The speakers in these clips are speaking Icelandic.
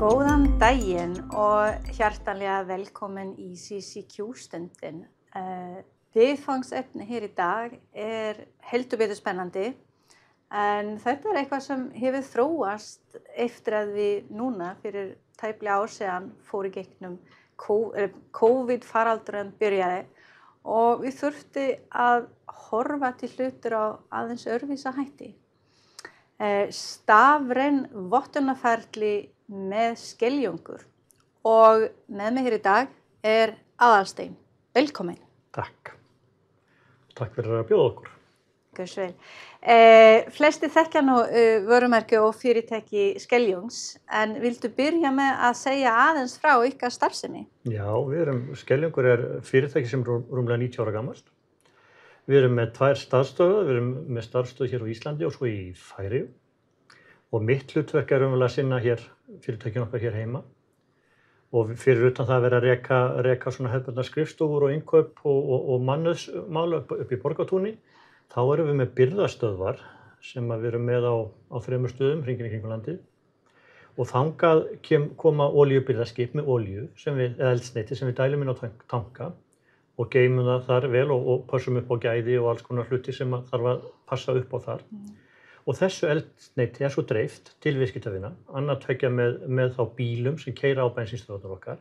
Góðan daginn og hjartanlega velkomin í CCQ-stundin. Viðfangsefni hér í dag heldur betur spennandi, en þetta eitthvað sem hefur þróast eftir að við núna fyrir tæplega ár síðan fór í gegnum COVID-faraldurinn byrjaði og við þurfti að horfa til hlutur á aðeins öðruvísa hætti. Stafræn vottunarferli með Skeljungur og með mig hér í dag Aðalsteinn. Velkomin. Takk. Takk fyrir að bjóða okkur. Gjörðu vel. Flesti þekkja nú vörumerki og fyrirtæki Skeljungs, en viltu byrja með að segja aðeins frá ykkar starfsemi? Já, Skeljungur fyrirtæki sem rúmlega 90 ára gamalt. Við erum með 2 starfsstöðvar, við erum með starfsstöð hér á Íslandi og svo í Færeyjum. Og mitt hlutverk raunverulega að sinna hér fyrirtækjum okkar hér heima. Og fyrir utan það að vera að reka svona hefðbundnar skrifstofur og innkaup og mannauðsmál upp í Borgartúni, þá erum við með birgðastöðvar sem við erum með á 3 stöðum hringinn í kringum landið. Og þangað koma olíubirgðaskip með olíu eða eldsneyti sem við dælum inn á tanka og geymum það þar vel og passum upp á gæði og alls konar hluti sem þarf að passa upp á þar. Og þessu eldsneyti svo dreift til viðskiptavina, annað tveggja með þá bílum sem keyra á bensínstöðvarnar okkar,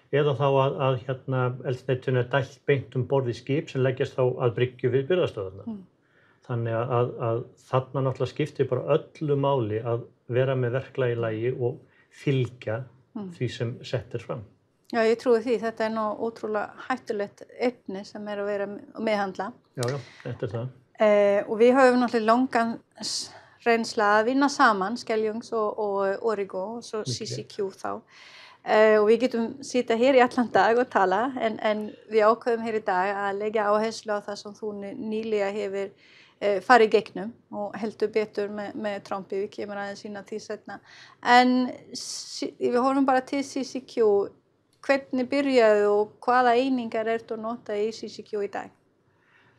eða þá að eldsneytinu dælt beint borð í skip sem leggjast þá að bryggju við birgðastöðvarnar. Þannig að þarna náttúrulega skiptir bara öllu máli að vera með verklagi í lagi og fylgja því sem sett fram. Já, ég trúi því. Þetta nú ótrúlega hættulegt efni sem að vera meðhandla. Já, þetta það. Og við höfum náttúrulega langan reynsla að vinna saman, Skeljungs og Origo og svo CCQ þá. Og við getum sitja hér í allan dag og tala, en við ákveðum hér í dag að leggja áherslu á það sem þú nýlega hefur farið í gegnum og heldur betur með Trumpi, við kemur aðeins inn á því seinna. En við horfum bara til CCQ, hvernig byrjaðu og hvaða einingar ertu að nota í CCQ í dag?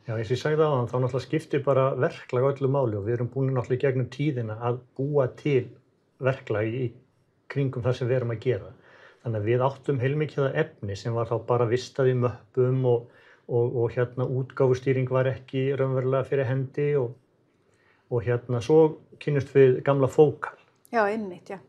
Já, eins og ég sagði áðan, þá náttúrulega skiptir bara verklag öllu máli og við erum búin náttúrulega í gegnum tíðina að búa til verklag í kringum það sem við erum að gera. Þannig að við áttum heilmikið af efni sem var þá bara vistað í möppum og útgáfustýring var ekki raunverulega fyrir hendi og svo kynnust við gamla Focal. Já, einmitt, já.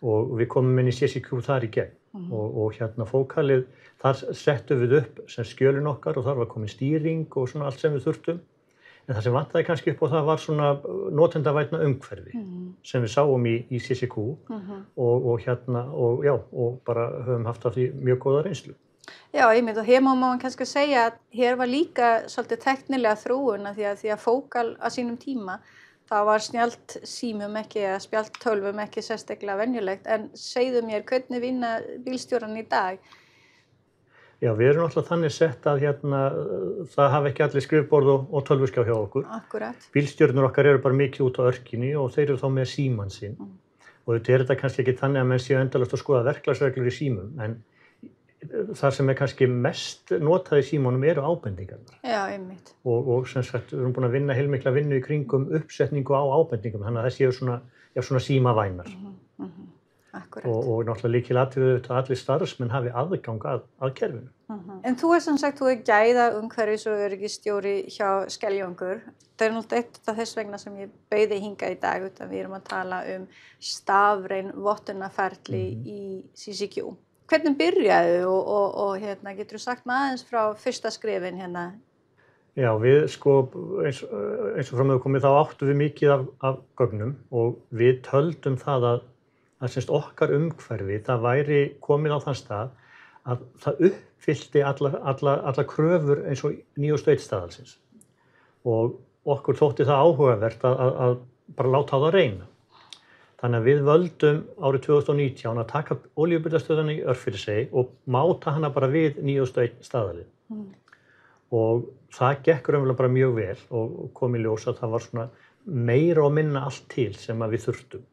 Og við komum inn í CCQ þar í gegn. Og Focalið, þar settum við upp sem skjölin okkar og þar var komin stýring og svona allt sem við þurftum. En það sem vantaði kannski upp á það var svona notendavænna umhverfi sem við sáum í CCQ og bara höfum haft af því mjög góða reynslu. Já, einmitt, og hér má man kannski segja að hér var líka svolítið teknilega þróun því að Focal á sínum tíma það var snjallt símum ekki eða spjald tölvum ekki sérstaklega venjulegt, en segðu mér, hvernig vinna bílstjóran í dag? Já, við erum alltaf þannig sett að það hafa ekki allir skrifborð og tölvuskjá hjá okkur. Akkurat. Bílstjórnir okkar eru bara mikið út á örkinni og þeir eru þá með símann sinn. Og þetta kannski ekki þannig að menn séu endalaust að skoða verklagsreglur í símum, en það sem kannski mest notað í símanum eru ábendingarnar. Já, einmitt. Og sem sagt, við erum búin að vinna heilmikla vinnu í kringum uppsetningu á ábendingum, þannig að þessi eru svona símavænar. Akkurat. Og náttúrulega lykilatriði að allir starfsmenn hafi aðgang að kerfinu. En þú sem sagt, þú gæða umhverfis og öryggistjóri hjá Skeljungur. Það náttúrulega eitt af þess vegna sem ég bauði hingað í dag, við erum að tala stafræn vottunarferli í CCQ. Hvernig byrjaðu og getur þú sagt maður aðeins frá fyrsta skrifin hérna? Já, við eins og frá með komið þá áttum við mikið af gögnum og við töldum það að okkar umhverfi það væri komið á þann stað að það uppfyllti alla kröfur eins og nýjustu staðalsins. Og okkur þótti það áhugavert að bara láta á það reyna. Þannig að við völdum árið 2019 að taka olíubirgðastöðina í Örfirisey og máta hana bara við nýjustu staðalinn. Og það gekk raunverulega bara mjög vel og kom í ljós að það var svona meira og minna allt til sem að við þurftum.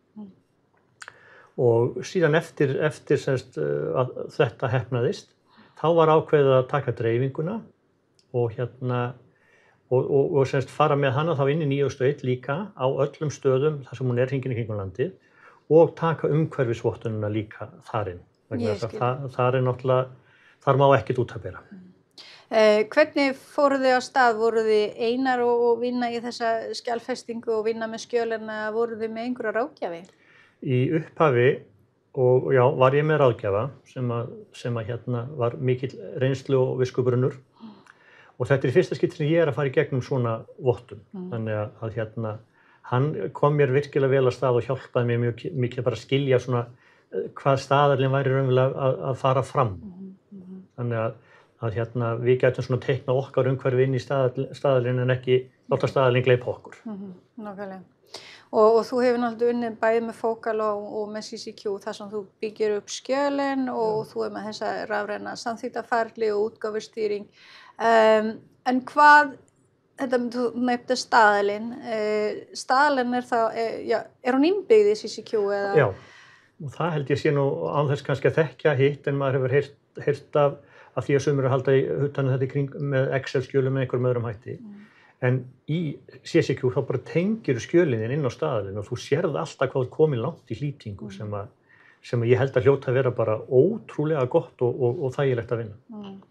Og síðan eftir að þetta heppnaðist, þá var ákveðið að taka dreifinguna og fara með hana þá inn í 901 líka á öllum stöðum þar sem hún hringinn í kringum landið og taka umhverfisvottunina líka þar inn. Vegna þess að þar náttúrulega, þar má ekkert út að bera. Hvernig fóruð þið á stað? Voruð þið einar og vinna í þessa skjalfestingu og vinna með skjölin eða voruð þið með einhverja ráðgjafi? Í upphafi og já, var ég með ráðgjafa sem að var mikill reynslu og viskubrunnur og þetta í fyrsta skipti sem ég að fara í gegnum svona vottun. Þannig að hann kom mér virkilega vel að stað og hjálpaði mér mjög mikið bara að skilja svona hvað staðarinn væri raunverulega að fara fram. Þannig að við gætum svona teikna okkar umhverfi inn í staðarinn en ekki láta staðarinn gleypa okkur. Nákvæmlega. Og þú hefur náttúrulega unnið bæði með Focal og með CCQ þar sem þú byggir upp skjölin og þú með þessa rafræna samþykktarferli og útgáfustýring. En hvað, þú nefndi staðalinn. Staðalinn er hún innbyggð í CCQ eða? Já, og það held ég sé nú án þess kannski að þekkja hitt en maður hefur heyrt af því að sumir að halda utan þetta í kring með Excel-skjölum með einhverjum öðrum hætti. En í CCQ þá bara tengir skjölinn inn á staðalinn og þú sérð alltaf hvað komið langt í hlýtingu sem ég held að hljóta að vera bara ótrúlega gott og þægilegt að vinna.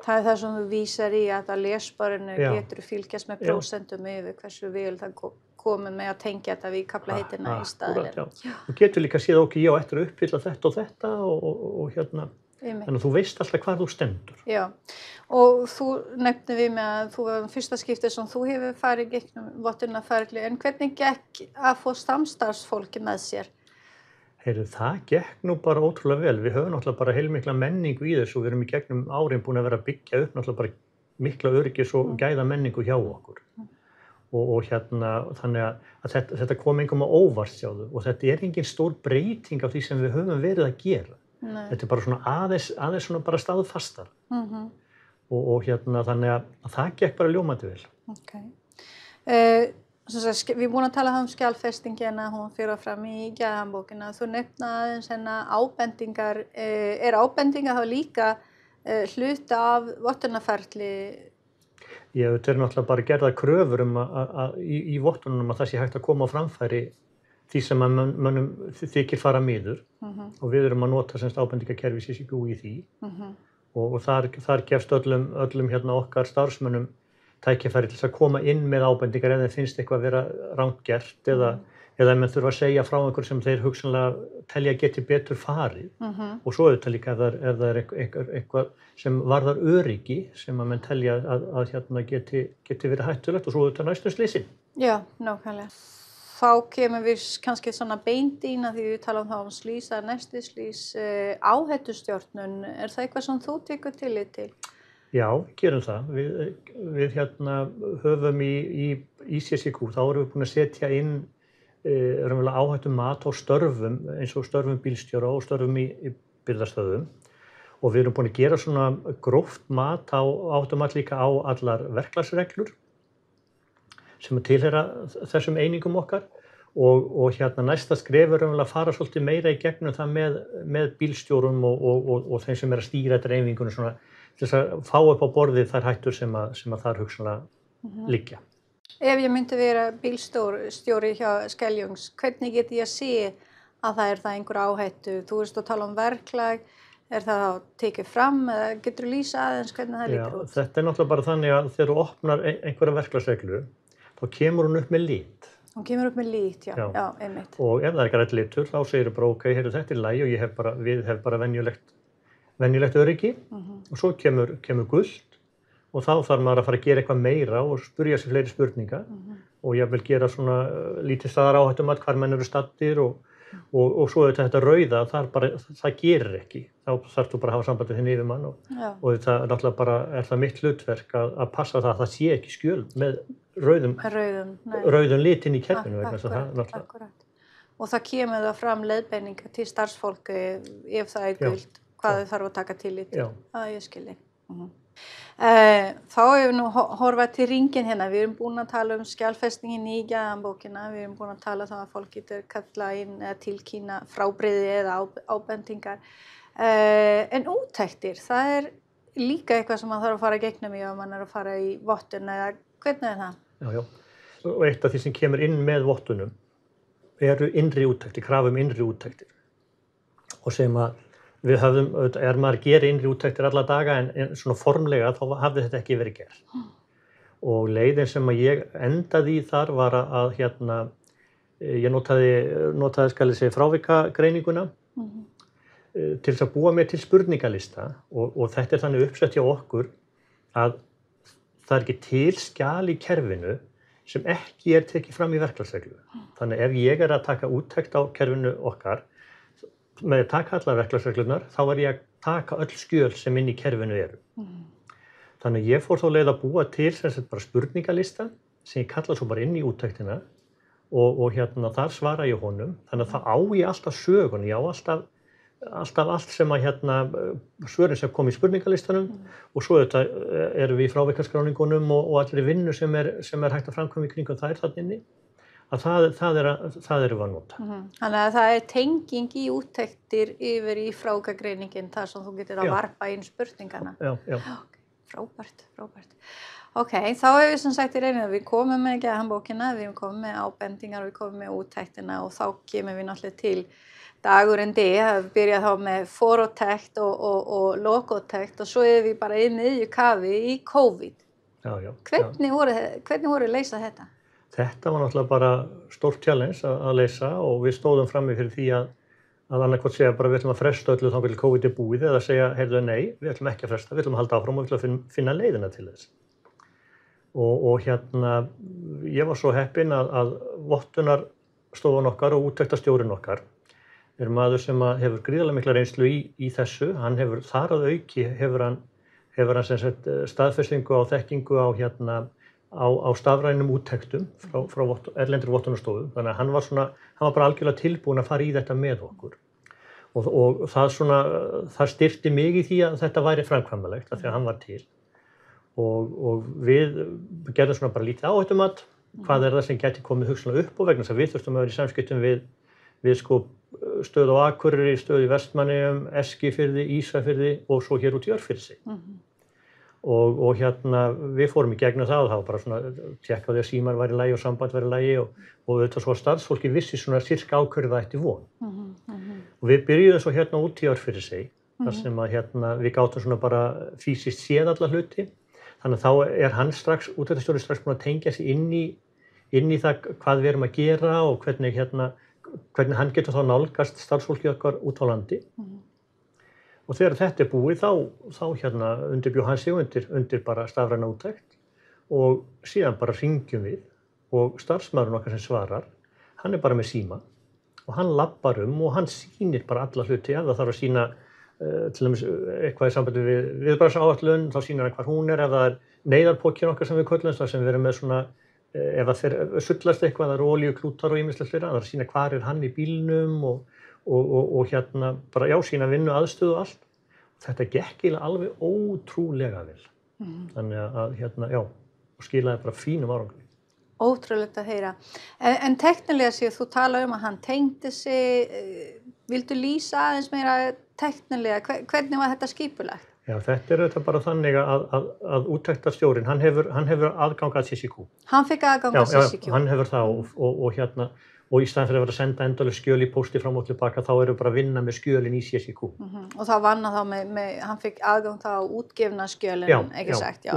Það það sem þú vísar í að lesbarinu getur fylgjast með prósentum yfir hversu vel það komið með að tengja þetta við kaflaheitina í staðalinn. Þú getur líka séð ég á eftir að uppfylla þetta og þetta og þannig að þú veist alltaf hvar þú stendur. Já, og þú nefnir við með að þú var fyrsta skiptið sem þú hefur farið gegnum vottunarferli, en hvernig gekk að fá samstarfsfólki með sér? Heyrðu, það gekk nú bara ótrúlega vel. Við höfum náttúrulega bara heilmikla menningu í þessu og við erum í gegnum árin búin að vera að byggja upp náttúrulega bara mikla öryggis og gæða menningu hjá okkur. Og þannig að þetta kom engum á óvart sjáðu og þetta er engin stór breyting af því sem við höfum verið að gera. Nei. Þetta bara svona aðeins svona bara staðfastar. Og þannig að það gekk bara ljómandi vel. Okay. Við erum búin að tala um skjalfestingina, hún fyrir fram í geðhandbókina. Þú nefna aðeins ábendingar. Ábendingar þá líka hluta af vottunarferli? Já, þetta náttúrulega bara gerðar kröfur í vottunum að það sé hægt að koma á framfæri því sem að mönnum þykir fara miður og við erum að nota ábendingakerfi CCQ í því og þar gefst öllum okkar starfsmönnum tækifæri til að koma inn með ábendingar ef þeim finnst eitthvað að vera rangt gert eða menn þurfa að segja frá einhver sem þeir hugsanlega telja geti betur farið og svo auðvitað líka ef það er eitthvað sem varðar öryggi sem að menn telja að geti verið hættulegt og svo auðvitað næstu slysin. Já, nákvæmlega. Þá kemur við kannski svona beint inn að því við talum þá slys að næstu slys áhættustjórnun. Er það eitthvað sem þú tekur tillit til? Já, gerum það. Við höfum í CCQ, þá erum við búin að setja inn áhættu mat á störfum eins og störfum bílstjóra og störfum í birgðastöðvum og við erum búin að gera svona gróft mat áhættu mat líka á allar verklagsreglur sem tilheyra þessum einingum okkar og næsta skref er að fara svolítið meira í gegnum það með bílstjórum og þeim sem að stýra dreifingunni svona til þess að fá upp á borðið þær hættur sem að þar hugsanlega liggja. Ef ég myndi vera bílstjóri hjá Skeljungs, hvernig get ég að sé að það er einhver áhættu? Þú veist að tala um verklag, er það þá tekið fram eða getur þú lýsa aðeins hvernig það lítur út? Þetta er náttúrulega bara þannig að þegar þú opnar einhverja verklagsreglu þá kemur hún upp með lit. Hún kemur upp með lit, já, einmitt. Og ef það er grænn litur, þá segir þú bara, heyrðu, þetta er lagi og við hef bara venjulegt öryggi og svo kemur gult og þá þarf maður að fara að gera eitthvað meira og spyrja sig fleiri spurninga og jafnvel gera svona lítið staðar áhættumat hvar menn eru staddir og svo þetta rauða, það gerir ekki. Þá þarf þú bara að hafa samband við þinn yfirmann og þetta náttúrulega bara er það mitt hlutverk að passa það að það sé ekki skjöl með rauðum lit inn í kerfinu. Akkurat. Og það kemur það fram leiðbeiningar til starfsfólki ef það er gult, hvað þau þarf að taka tillit til. Það ég skilji. Þá hefur nú horfað til ringin hérna. Við erum búin að tala um skjalfestingin í geðhandbókina. Við erum búin að tala þá að fólk getur kalla inn eða tilkynna frábrigði eða ábendingar. En úttektir, það er líka eitthvað sem maður þarf að fara gegnum í ef mann er að fara í vottun eða hvernig er það? Já. Og eitt af því sem kemur inn með vottunum eru innri úttektir, krafum innri úttektir. Og sem að við höfðum, maður að gera innri úttektir alla daga en svona formlega þá hafði þetta ekki verið gert. Og leiðin sem að ég endaði í þar var að ég notaði skal ég segja frávikagreininguna til þess að búa mér til spurningalista og þetta er þannig uppsett hjá okkur að það er ekki til skjal í kerfinu sem ekki er tekið fram í verklagsreglu. Þannig ef ég er að taka úttekt á kerfinu okkar með að taka allar verklagsreglunar þá er ég að taka öll skjöl sem inn í kerfinu eru. Þannig ég fór þá leið að búa til sem sagt bara spurningalista sem ég kalla svo bara inn í úttektina og þar svara ég honum. Þannig að það á ég alltaf sögun, ég á alltaf allt sem að svörin sem kom í spurningalistanum og svo erum við í frávikaskráningunum og allir vinnu sem er hægt að framkvæma í kringum þær þarna inni. Að það erum við að nota. Þannig að það er tenging í úttektir yfir í frávikagreiningin þar sem þú getur að varpa inn spurningana. Já. Frábært. Ok, þá hefur við sem sagt í reynu að við komum með geðhandbókina, við komum með ábendingar, við komum með úttektina og þá kemur við náttúrulega til dagurinn D, það byrja þá með forúttekt og lokúttekt og svo við bara í miðju kafi í COVID. Já. Hvernig voru að leysa þetta? Þetta var náttúrulega bara stórt challenge að leysa og við stóðum frammi fyrir því að annarkvort segja bara við ætlum að fresta öllu þangað til COVID er búið eða segja, heyrðu nei, við ætlum ekki að fresta, við ætlum að halda áfram og við ætlum að finna leiðina til þess. Og ég var svo heppinn að vottunarstofan okkar og úttektastjórinn okkar er maður sem hefur gríðarlega mikla reynslu í þessu. Hann hefur þar að auki, hefur hann sem sagt staðfestingu á þekkingu á stafrænum úttektum frá erlendri vottunarstofu. Þannig að hann var bara algjörlega tilbúinn að fara í þetta með okkur. Og það styrkti mig í því að þetta væri framkvæmanlegt af því að hann var til. Og við gerðum bara lítið áhættumat, hvað er það sem gæti komið hugsanlega upp og vegna þess að við þurftum að vera í samskiptum við stöð á Akureyri, stöð í Vestmannaeyjum, Eskifirði, Ísafirði og svo hér út í Örfirisey. Og við fórum í gegnum það og það var bara svona tékkaði að símar væri í lagi og samband væri í lagi og auðvitað svo að starfsfólki vissi svona sirka ákverju það ætti von. Og við byrjuðum svo út í Örfirisey, þar sem að við gátum svona bara fysiskt séð alla hluti. Þannig að þá er hann úttektarstjórinn strax búinn að tengja sig inn í það hvað við erum að gera og hvernig hann getur þá nálgast starfsfólkið okkar út á landi. Og þegar þetta er búið þá undirbjó hann sig undir bara stafræna úttekt og síðan bara hringjum við og starfsmaðurinn okkar sem svarar, hann er bara með síma og hann labbar og hann sýnir bara alla hluti ef það þarf að sýna til dæmis eitthvað í sambandi við viðbragðsáætlun, þá sýnir hann hvar hún er, ef það er neyðarpókin okkar sem við köllum, þar sem við erum með svona, ef það sullast eitthvað, það eru olíuklútar og ýmislegt fleira, það er að sýna hvar er hann í bílnum og bara sýna vinnu aðstöðu og allt. Þetta gekk alveg ótrúlega vel. Þannig að og skilaði bara fínum árangri. Ótrúlegt að heyra. En teknilega séu þú tala að hann tengdi sig, vildu lýsa aðeins meira teknilega, hvernig var þetta skipulagt? Já, þetta er þetta bara þannig að úttektarstjórinn, hann hefur aðgang að CCQ. Hann fikk aðgang að CCQ? Já, hann hefur það og í staðinn fyrir að vera að senda endalega skjöl í pósti fram og tilbaka, þá erum við bara að vinna með skjölin í CCQ. Og þá vann hann þá hann fikk aðgang þá að útgefna skjölin, ekki sagt? Já.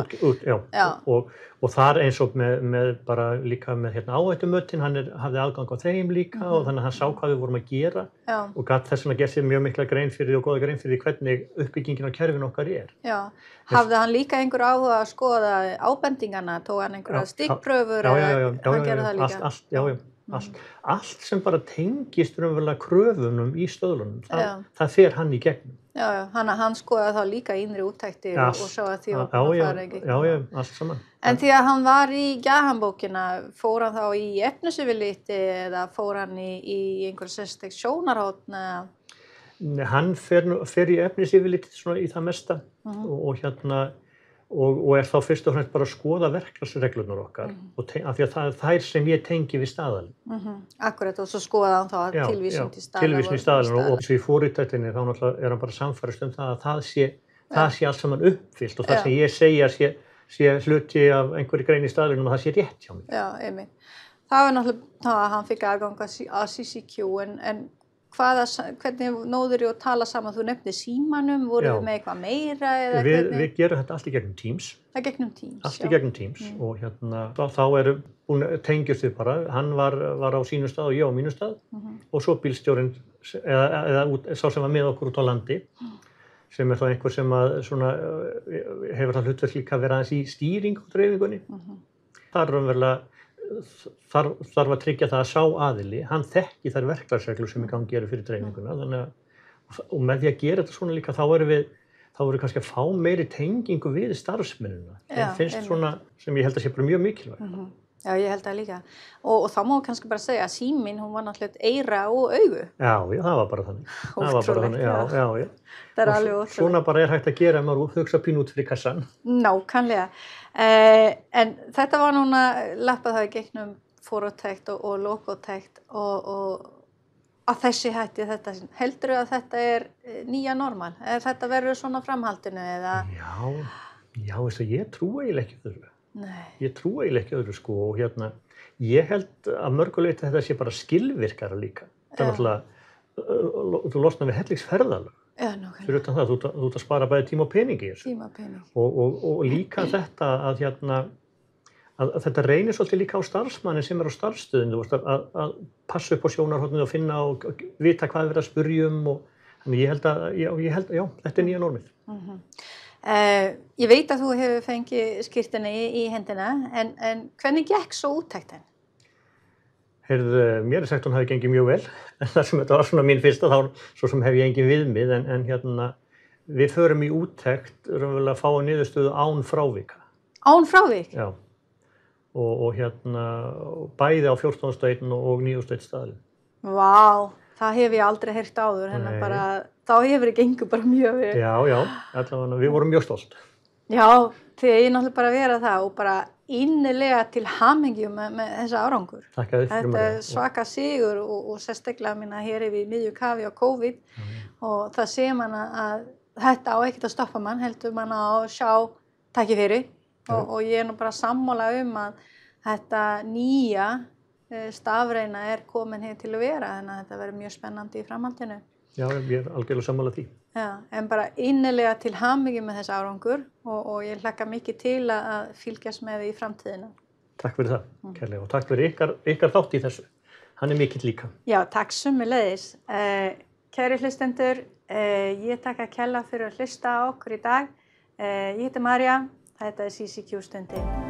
Og þar eins og með bara líka með áhættumötin, hann hafði aðgang á þeim líka og þannig að hann sá hvað við vorum að gera og gat þess að gera sér mjög mikla grein fyrir og góða grein fyrir hvernig uppbyggingin á kerfinu okkar er. Já. Hafði hann líka einhver áhuga að skoða ábendingana, tók hann einhverja stikkpröfur eða hann gerði það líka? Já. Allt sem bara tengist raunverulega kröfunum í stöðlunum, það fer hann í gegnum. Já, hann skoðaði þá líka innri úttektir og sá að því að það fara ekki. Já, allt saman. En því að hann var í geðhandbókina, fór hann þá í efnisyfirliti eða fór hann í einhver sérstakt sjónarhorn? Hann fer í efnisyfirliti svona í það mesta og er þá fyrst og fremst bara að skoða verklagsreglurnar okkar af því að það er þær sem ég tengi við staðalinn. Akkurat, og svo skoða hann þá tilvísun til staðalinn. Tilvísun í staðalinn og svo í forúttektinni þá náttúrulega er hann bara samfærist það að það sé allt saman uppfyllt og það sem ég segja sé hluti af einhverju grein í staðalinnum og það sé rétt hjá mér. Já, einmitt. Það var náttúrulega að hann fikk aðgang að CCQ en hvernig nóður að tala saman? Þú nefnir símanum, voru þið með eitthvað meira eða hvernig? Við gerum þetta allt í gegnum Teams. Það gegnum Teams, allt í gegnum Teams og þá eru tengjast við bara. Hann var á sínum stað og ég á mínum stað og svo bílstjórinn eða sá sem var með okkur út á landi sem þá einhver sem hefur það hlutverk líka að vera aðeins í stýring á dreifingunni. Það raunverulega þarf að tryggja það að sá aðili, hann þekki þær verklagsreglur sem í gangi eru fyrir dreifinguna. Og með því að gera þetta svona líka þá erum kannski að fá meiri tengingu við starfsmennina. Það finnst svona sem ég held að sé bara mjög mikilvægt. Já, ég held það líka. Og þá má kannski bara segja að síminn, hún var náttúrulega eyra og augu. Já, það var bara þannig. Ótrúlegt, já. Það er alveg ótrúlegt. Svona bara hægt að gera ef maður hugsa pínu út fyrir kassan. Nákvæmlega. En þetta var núna lappað það í gegnum forúttekt og logótekt og að þessi hætti þetta. Heldurðu að þetta er nýja normal? Þetta verður svona framhaldinu eða? Já, ég trúi eiginlega ekki þessu. Nei. Ég trúi eiginlega ekki öðru sko og ég held að mörguleyti þetta sé bara skilvirkara líka. Það er náttúrulega, þú losnar við hellingsferðalög. Já, nákvæmlega. Fyrir utan það, þú ert að spara bæði tíma og peningi í þessu. Tíma og peningi. Og líka þetta að þetta reynir svolítið líka á starfsmannin sem á starfsstöðinu, að passa upp á sjónarhorninu og finna og vita hvað er verið að spyrja og þannig ég held að þetta er nýja normið. Ég veit að þú hefur fengið skírteini í hendina, en hvernig gekk svo úttektin? Mér er sagt hún hafi gengið mjög vel, en þar sem þetta var svona mín fyrsta, þá svo sem hef ég engin viðmið, en við förum í úttekt raunverulega að fá niðurstöðu án frávika. Án frávik? Já, og bæði á 14. og 9. staðli. Vá, það hef ég aldrei heyrt áður, þá hefur það gengið bara mjög vel. Já, allavega, við vorum mjög stolt. Já, því ég náttúrulega bara vera það og bara innilega til hamingju með þessa árangur. Takk að þið fyrir mig. Þetta er svaka sigur og sérstaklega minna hér við miðju kafi á COVID og það sé man að þetta á ekkert að stoppa mann, heldur man að sjá tækifæri og ég er nú bara sammála að þetta nýja stafræna er komin hér til að vera, þannig að þetta verður mjög spennandi í framhaldinu. Já, ég er algjörlega sammála því. Já, en bara innilega til hamingju með þessa árangur og ég hlakka mikið til að fylgjast með því í framtíðina. Takk fyrir það, kærlega, og takk fyrir ykkar þátt í þessu. Hann er mikill líka. Já, takk sömuleiðis. Kæri hlustendur, ég takka kærlega fyrir að hlusta á okkur í dag. Ég heiti Marja, þetta er CCQ Stundin.